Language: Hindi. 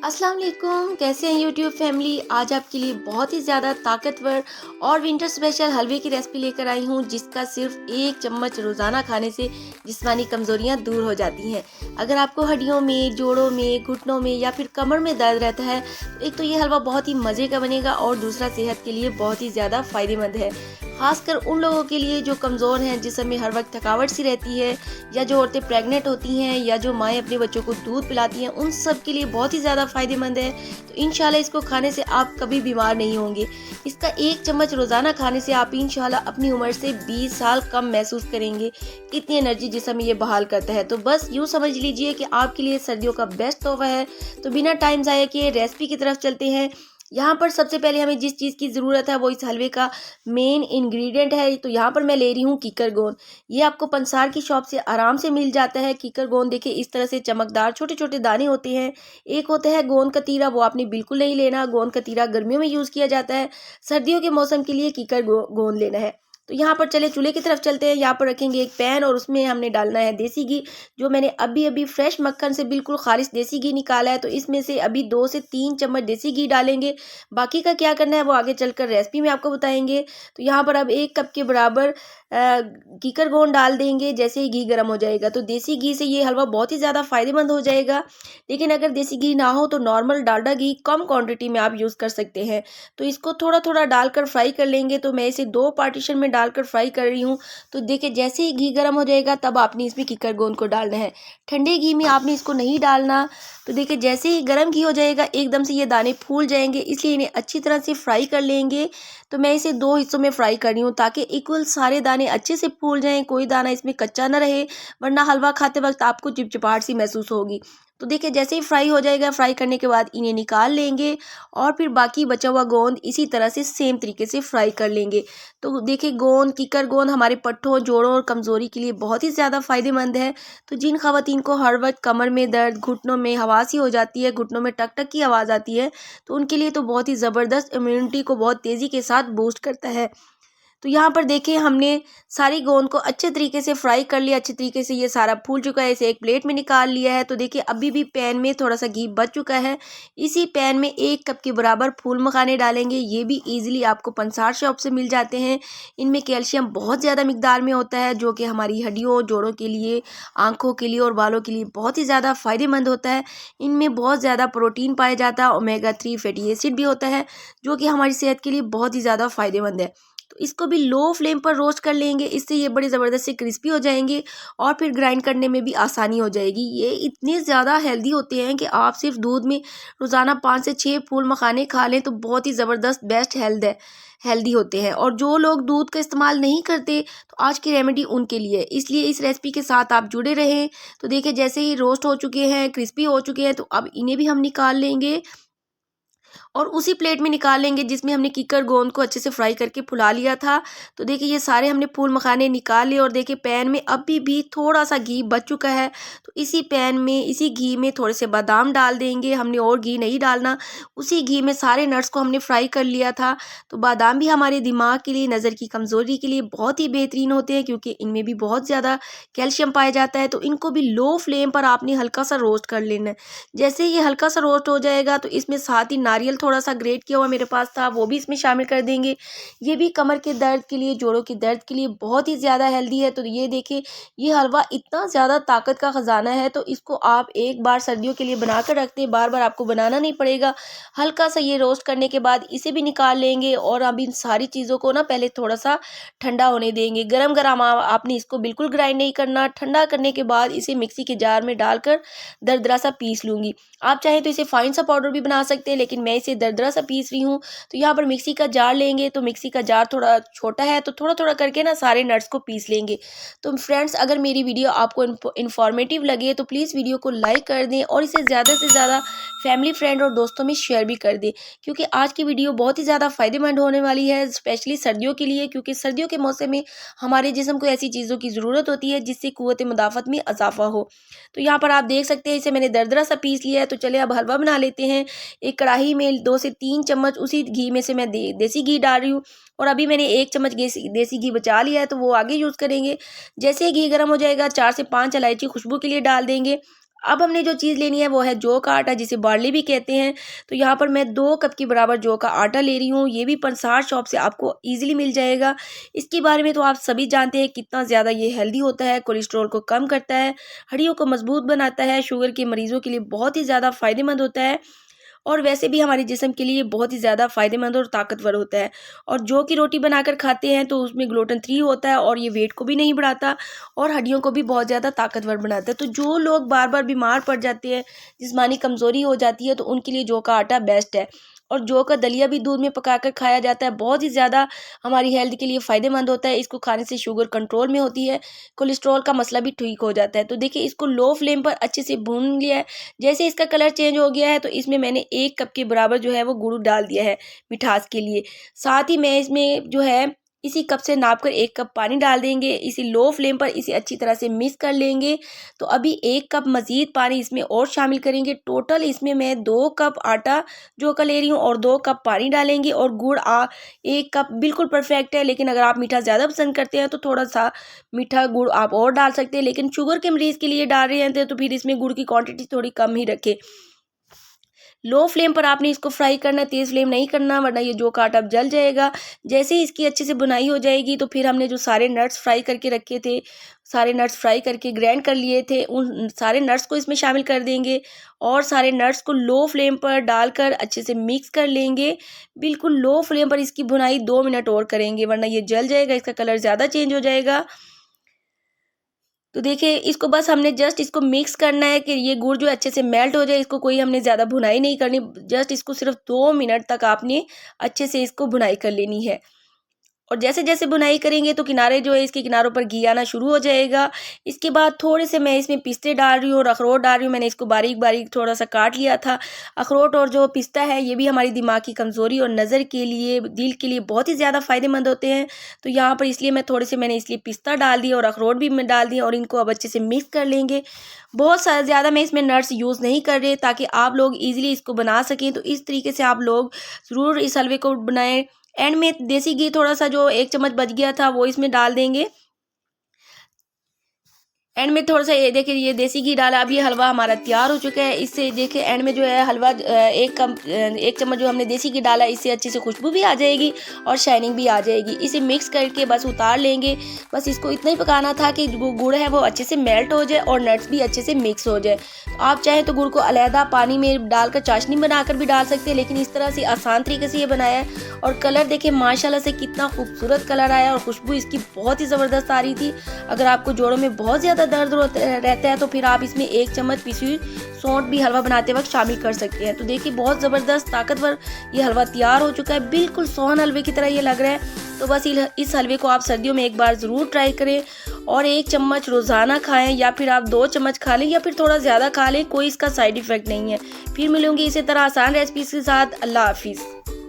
अस्सलाम वालेकुम, कैसे हैं यूट्यूब फैमिली। आज आपके लिए बहुत ही ज़्यादा ताकतवर और विंटर स्पेशल हलवे की रेसिपी लेकर आई हूँ, जिसका सिर्फ एक चम्मच रोज़ाना खाने से जिस्मानी कमज़ोरियाँ दूर हो जाती हैं। अगर आपको हड्डियों में, जोड़ों में, घुटनों में या फिर कमर में दर्द रहता है तो एक तो ये हलवा बहुत ही मज़े का बनेगा और दूसरा सेहत के लिए बहुत ही ज़्यादा फ़ायदेमंद है। खासकर उन लोगों के लिए जो कमज़ोर हैं, जिसम में हर वक्त थकावट सी रहती है, या जो औरतें प्रेग्नेंट होती हैं, या जो माएँ अपने बच्चों को दूध पिलाती हैं, उन सब के लिए बहुत ही ज़्यादा फ़ायदेमंद है। तो इंशाल्लाह इसको खाने से आप कभी बीमार नहीं होंगे। इसका एक चम्मच रोज़ाना खाने से आप इंशाल्लाह अपनी उम्र से 20 साल कम महसूस करेंगे। इतनी एनर्जी जिसम में ये बहाल करता है। तो बस यूँ समझ लीजिए कि आपके लिए सर्दियों का बेस्ट तोहफ़ा है। तो बिना टाइम ज़ाया किए रेसिपी की तरफ चलते हैं। यहाँ पर सबसे पहले हमें जिस चीज़ की ज़रूरत है वो इस हलवे का मेन इंग्रेडिएंट है। तो यहाँ पर मैं ले रही हूँ कीकर गोंद। ये आपको पंसार की शॉप से आराम से मिल जाता है। कीकर गोंद देखिए इस तरह से चमकदार छोटे छोटे दाने होते हैं। एक होता है गोंद कतीरा, वो आपने बिल्कुल नहीं लेना। गोंद कतीरा गर्मियों में यूज़ किया जाता है, सर्दियों के मौसम के लिए कीकर गोंद लेना है। तो यहाँ पर चले चूल्हे की तरफ चलते हैं। यहाँ पर रखेंगे एक पैन और उसमें हमने डालना है देसी घी, जो मैंने अभी अभी फ्रेश मक्खन से बिल्कुल खालिश देसी घी निकाला है। तो इसमें से अभी 2 से 3 चम्मच देसी घी डालेंगे। बाकी का क्या करना है वो आगे चलकर रेसिपी में आपको बताएंगे। तो यहाँ पर अब 1 कप के बराबर कीकर गोंद डाल देंगे। जैसे ही घी गर्म हो जाएगा तो देसी घी से ये हलवा बहुत ही ज़्यादा फायदेमंद हो जाएगा। लेकिन अगर देसी घी ना हो तो नॉर्मल डालडा घी कम क्वांटिटी में आप यूज़ कर सकते हैं। तो इसको थोड़ा थोड़ा डालकर फ्राई कर लेंगे। तो मैं इसे 2 पार्टीशन में डालकर फ्राई कर रही हूँ। तो देखिए जैसे ही घी गर्म हो जाएगा तब आपने इसमें कीकर गोंद को डालना है। ठंडे घी में आपने इसको नहीं डालना। तो देखिए जैसे ही गर्म घी हो जाएगा एकदम से ये दाने फूल जाएंगे, इसलिए इन्हें अच्छी तरह से फ्राई कर लेंगे। तो मैं इसे 2 हिस्सों में फ्राई कर रही हूँ ताकि इक्वल सारे दाने अच्छे से फूल जाएं, कोई दाना इसमें कच्चा ना रहे, वरना हलवा खाते वक्त आपको चिपचिपाहट सी महसूस होगी। तो देखिए जैसे ही फ्राई हो जाएगा, फ्राई करने के बाद इन्हें निकाल लेंगे और फिर बाकी बचा हुआ गोंद इसी तरह से सेम तरीके से फ्राई कर लेंगे। तो देखिए गोंद, कीकर गोंद हमारे पट्ठों, जोड़ों और कमज़ोरी के लिए बहुत ही ज़्यादा फ़ायदेमंद है। तो जिन ख़वातीन को हर वक्त कमर में दर्द, घुटनों में हवासी हो जाती है, घुटनों में टक टक की आवाज़ आती है, तो उनके लिए तो बहुत ही ज़बरदस्त इम्यूनिटी को बहुत तेज़ी के साथ बूस्ट करता है। तो यहाँ पर देखिए हमने सारी गोंद को अच्छे तरीके से फ्राई कर लिया। अच्छे तरीके से ये सारा फूल चुका है, इसे एक प्लेट में निकाल लिया है। तो देखिए अभी भी पैन में थोड़ा सा घी बच चुका है। इसी पैन में 1 कप के बराबर फूल मखाने डालेंगे। ये भी ईजिली आपको पंसार शॉप से मिल जाते हैं। इनमें कैल्शियम बहुत ज़्यादा मिकदार में होता है, जो कि हमारी हड्डियों, जोड़ों के लिए, आँखों के लिए और बालों के लिए बहुत ही ज़्यादा फ़ायदेमंद होता है। इनमें बहुत ज़्यादा प्रोटीन पाया जाता है, ओमेगा 3 फैटी एसिड भी होता है, जो कि हमारी सेहत के लिए बहुत ही ज़्यादा फ़ायदेमंद है। तो इसको भी लो फ्लेम पर रोस्ट कर लेंगे। इससे ये बड़े ज़बरदस्त से क्रिस्पी हो जाएंगे और फिर ग्राइंड करने में भी आसानी हो जाएगी। ये इतने ज़्यादा हेल्दी होते हैं कि आप सिर्फ दूध में रोज़ाना 5 से 6 फूल मखाने खा लें तो बहुत ही ज़बरदस्त बेस्ट हेल्दी होते हैं। और जो लोग दूध का इस्तेमाल नहीं करते तो आज की रेमेडी उनके लिए, इसलिए इस रेसिपी के साथ आप जुड़े रहें। तो देखिए जैसे ही रोस्ट हो चुके हैं, क्रिस्पी हो चुके हैं, तो अब इन्हें भी हम निकाल लेंगे और उसी प्लेट में निकाल लेंगे जिसमें हमने कीकर गोंद को अच्छे से फ्राई करके फुला लिया था। तो देखिए ये सारे हमने फूल मखाने निकाल लिए और देखिए पैन में अभी भी थोड़ा सा घी बच चुका है। तो इसी पैन में, इसी घी में थोड़े से बादाम डाल देंगे। हमने और घी नहीं डालना, उसी घी में सारे नट्स को हमने फ्राई कर लिया था। तो बादाम भी हमारे दिमाग के लिए, नज़र की कमज़ोरी के लिए बहुत ही बेहतरीन होते हैं, क्योंकि इनमें भी बहुत ज़्यादा कैल्शियम पाया जाता है। तो इनको भी लो फ्लेम पर आपने हल्का सा रोस्ट कर लेना है। जैसे ये हल्का सा रोस्ट हो जाएगा तो इसमें साथ ही नारियल थोड़ा सा ग्रेट किया हुआ मेरे पास था, वो भी इसमें शामिल कर देंगे। ये भी कमर के दर्द के लिए, जोड़ों के दर्द के लिए बहुत ही ज़्यादा हेल्दी है। तो ये देखिए ये हलवा इतना ज़्यादा ताकत का ख़जाना है, तो इसको आप एक बार सर्दियों के लिए बना कर रखते हैं, बार बार आपको बनाना नहीं पड़ेगा। हल्का सा ये रोस्ट करने के बाद इसे भी निकाल लेंगे और अब इन सारी चीज़ों को ना पहले थोड़ा सा ठंडा होने देंगे। गरम गरम आपने इसको बिल्कुल ग्राइंड नहीं करना। ठंडा करने के बाद इसे मिक्सी के जार में डालकर दरदरा सा पीस लूँगी। आप चाहें तो इसे फाइन सा पाउडर भी बना सकते हैं, लेकिन मैं इसे दरदरा सा पीस रही हूँ। तो यहाँ पर मिक्सी का जार लेंगे। तो मिक्सी का जार थोड़ा छोटा है, तो थोड़ा थोड़ा करके ना सारे नट्स को पीस लेंगे। तो फ्रेंड्स, अगर मेरी वीडियो आपको इन्फॉर्मेटिव लगे तो प्लीज़ वीडियो को लाइक कर दें और इसे ज़्यादा से ज़्यादा फैमिली, फ्रेंड और दोस्तों में शेयर भी कर दें, क्योंकि आज की वीडियो बहुत ही ज़्यादा फ़ायदेमंद होने वाली है, स्पेशली सर्दियों के लिए। क्योंकि सर्दियों के मौसम में हमारे जिस्म को ऐसी चीज़ों की ज़रूरत होती है जिससे क़ुव्वत मुदाफ़त में इजाफा हो। तो यहाँ पर आप देख सकते हैं इसे मैंने दरदरा सा पीस लिया है। तो चलिए अब हलवा बना लेते हैं। एक कढ़ाई में 2 से 3 चम्मच उसी घी में से मैं देसी घी डाल रही हूँ और अभी मैंने 1 चम्मच देसी घी बचा लिया है, तो वो आगे यूज़ करेंगे। जैसे ही घी गर्म हो जाएगा 4 से 5 इलायची खुशबू के लिए डाल देंगे। अब हमने जो चीज़ लेनी है वो है जौ का आटा, जिसे बार्ली भी कहते हैं। तो यहाँ पर मैं 2 कप के बराबर जौ का आटा ले रही हूँ। ये भी पंसार शॉप से आपको ईज़िली मिल जाएगा। इसके बारे में तो आप सभी जानते हैं कितना ज़्यादा ये हेल्दी होता है, कोलेस्ट्रॉल को कम करता है, हड्डियों को मजबूत बनाता है, शुगर के मरीज़ों के लिए बहुत ही ज़्यादा फ़ायदेमंद होता है और वैसे भी हमारे जिस्म के लिए बहुत ही ज़्यादा फ़ायदेमंद और ताकतवर होता है। और जौ की रोटी बनाकर खाते हैं तो उसमें ग्लूटेन फ्री होता है और ये वेट को भी नहीं बढ़ाता और हड्डियों को भी बहुत ज़्यादा ताकतवर बनाता है। तो जो लोग बार बार बीमार पड़ जाते हैं, जिस्मानी कमज़ोरी हो जाती है, तो उनके लिए जौ का आटा बेस्ट है। और जौ का दलिया भी दूध में पकाकर खाया जाता है, बहुत ही ज़्यादा हमारी हेल्थ के लिए फ़ायदेमंद होता है। इसको खाने से शुगर कंट्रोल में होती है, कोलेस्ट्रॉल का मसला भी ठीक हो जाता है। तो देखिए, इसको लो फ्लेम पर अच्छे से भून लिया है। जैसे इसका कलर चेंज हो गया है तो इसमें मैंने 1 कप के बराबर जो है वो गुड़ डाल दिया है मिठास के लिए। साथ ही मैं इसमें जो है इसी कप से नाप कर 1 कप पानी डाल देंगे। इसी लो फ्लेम पर इसे अच्छी तरह से मिक्स कर लेंगे। तो अभी 1 कप मज़ीद पानी इसमें और शामिल करेंगे। टोटल इसमें मैं 2 कप आटा जौ का ले रही हूँ और 2 कप पानी डालेंगे और गुड़ 1 कप बिल्कुल परफेक्ट है। लेकिन अगर आप मीठा ज़्यादा पसंद करते हैं तो थोड़ा सा मीठा गुड़ आप और डाल सकते हैं। लेकिन शुगर के मरीज़ के लिए डाल रहे हैं तो फिर इसमें गुड़ की क्वांटिटी थोड़ी कम ही रखें। लो फ्लेम पर आपने इसको फ्राई करना है, तेज़ फ्लेम नहीं करना, वरना ये जौ का आटा जल जाएगा। जैसे ही इसकी अच्छे से बुनाई हो जाएगी तो फिर हमने जो सारे नट्स फ्राई करके रखे थे, सारे नट्स फ्राई करके ग्राइंड कर लिए थे, उन सारे नट्स को इसमें शामिल कर देंगे और सारे नट्स को लो फ्लेम पर डालकर अच्छे से मिक्स कर लेंगे। बिल्कुल लो फ्लेम पर इसकी भुनाई 2 मिनट और करेंगे, वरना ये जल जाएगा, इसका कलर ज़्यादा चेंज हो जाएगा। तो देखिए, इसको बस हमने जस्ट इसको मिक्स करना है कि ये गुड़ जो है अच्छे से मेल्ट हो जाए। इसको कोई हमने ज़्यादा भुनाई नहीं करनी, जस्ट इसको सिर्फ 2 मिनट तक आपने अच्छे से इसको भुनाई कर लेनी है। और जैसे जैसे बुनाई करेंगे तो किनारे जो है इसके किनारों पर घी आना शुरू हो जाएगा। इसके बाद थोड़े से मैं इसमें पिस्ते डाल रही हूँ और अखरोट डाल रही हूँ। मैंने इसको बारीक बारीक थोड़ा सा काट लिया था। अखरोट और जो पिस्ता है ये भी हमारी दिमाग की कमज़ोरी और नज़र के लिए, दिल के लिए बहुत ही ज़्यादा फ़ायदेमंद होते हैं। तो यहाँ पर इसलिए मैं थोड़े से मैंने इसलिए पिस्ता डाल दिया और अखरोट भी मैं डाल दिया और इनको अब अच्छे से मिक्स कर लेंगे। बहुत सारा ज़्यादा मैं इसमें नट्स यूज़ नहीं कर रही ताकि आप लोग ईज़िली इसको बना सकें। तो इस तरीके से आप लोग ज़रूर इस हलवे को बनाएँ। एंड में देसी घी थोड़ा सा जो 1 चम्मच बच गया था वो इसमें डाल देंगे। एंड में थोड़ा सा ये देखिए, ये देसी घी डाला। अब ये हलवा हमारा तैयार हो चुका है। इससे देखिए एंड में जो है हलवा 1 चम्मच जो हमने देसी घी डाला, इससे अच्छे से खुशबू भी आ जाएगी और शाइनिंग भी आ जाएगी। इसे मिक्स करके बस उतार लेंगे। बस इसको इतना ही पकाना था कि जो गुड़ है वो अच्छे से मेल्ट हो जाए और नट्स भी अच्छे से मिक्स हो जाए। तो आप चाहें तो गुड़ को अलहदा पानी में डालकर चाशनी बनाकर भी डाल सकते हैं, लेकिन इस तरह से आसान तरीके से ये बनाया है। और कलर देखिए माशाल्लाह से कितना खूबसूरत कलर आया और खुशबू इसकी बहुत ही ज़बरदस्त आ रही थी। अगर आपको जोड़ों में बहुत ज़्यादा दर्द रहता है तो फिर आप इसमें 1 चम्मच पिसी हुई सौंठ भी हलवा बनाते वक्त शामिल कर सकते हैं। तो देखिए, बहुत ज़बरदस्त ताकतवर ये हलवा तैयार हो चुका है। बिल्कुल सोहन हलवे की तरह ये लग रहा है। तो बस इस हलवे को आप सर्दियों में एक बार ज़रूर ट्राई करें और 1 चम्मच रोज़ाना खाएं, या फिर आप 2 चम्मच खा लें या फिर थोड़ा ज़्यादा खा लें, कोई इसका साइड इफ़ेक्ट नहीं है। फिर मिलूंगी इसी तरह आसान रेसिपीज़ के साथ। अल्लाह हाफिज़।